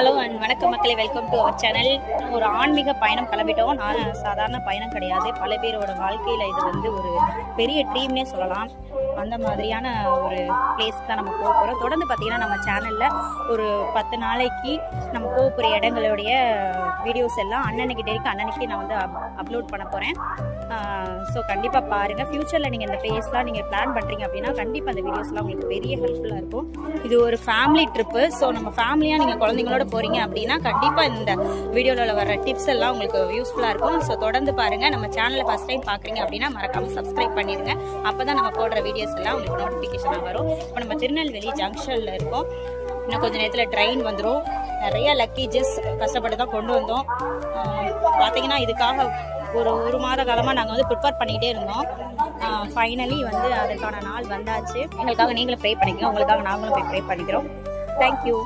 Hello and வணக்கம் மக்களே, welcome to our channel. ஒரு ஆன்மீக பயணம் கிளம்பிட்டோம். நான் சாதாரண பயணம் கிடையாது, பல பேரோட வாழ்க்கையில் இது வந்து ஒரு பெரிய ட்ரீம்னே சொல்லலாம். அந்த மாதிரியான ஒரு பிளேஸ் தான் நம்ம போக போகிறோம். தொடர்ந்து பார்த்தீங்கன்னா நம்ம சேனலில் ஒரு 10 நாளைக்கு நம்ம போக போகிற இடங்களுடைய வீடியோஸ் எல்லாம் அன்னன்னைக்கு நான் வந்து அப்லோட் பண்ண போகிறேன். ஸோ கண்டிப்பாக பாருங்கள். ஃப்யூச்சரில் நீங்கள் இந்த பிளேஸ்லாம் நீங்கள் பிளான் பண்ணுறீங்க அப்படின்னா கண்டிப்பாக அந்த வீடியோஸ்லாம் உங்களுக்கு பெரிய ஹெல்ப்ஃபுல்லாக இருக்கும். இது ஒரு ஃபேமிலி ட்ரிப்பு. ஸோ நம்ம ஃபேமிலியாக நீங்கள் குழந்தைங்களோட போகிறீங்க அப்படின்னா கண்டிப்பாக இந்த வீடியோவில் வர டிப்ஸ் எல்லாம் உங்களுக்கு யூஸ்ஃபுல்லாக இருக்கும். ஸோ தொடர்ந்து பாருங்கள். நம்ம சேனலை ஃபஸ்ட் டைம் பார்க்குறீங்க அப்படின்னா மறக்காமல் சப்ஸ்கிரைப் பண்ணிடுங்க. அப்போ தான் நம்ம போடுற வீடியோஸ் எல்லாம் உங்களுக்கு நோட்டிஃபிகேஷனாக வரும். இப்போ நம்ம திருநெல்வேலி ஜங்ஷனில் இருக்கோம். இன்னும் கொஞ்சம் நேரத்தில் ட்ரெயின் வந்துடும். நிறைய லக்கேஜஸ் கஷ்டப்பட்டு தான் கொண்டு வந்தோம். பார்த்தீங்கன்னா இதுக்காக ஒரு மாத காலமாக நாங்கள் வந்து ப்ரிப்பேர் பண்ணிகிட்டே இருந்தோம். ஃபைனலி வந்து அதற்கான நாள் வந்தாச்சு. எங்களுக்காக நீங்களும் ப்ரே பண்ணிக்கோங்க, உங்களுக்காக நாங்களும் போய் ப்ரே பண்ணிக்கிறோம். தேங்க்யூ.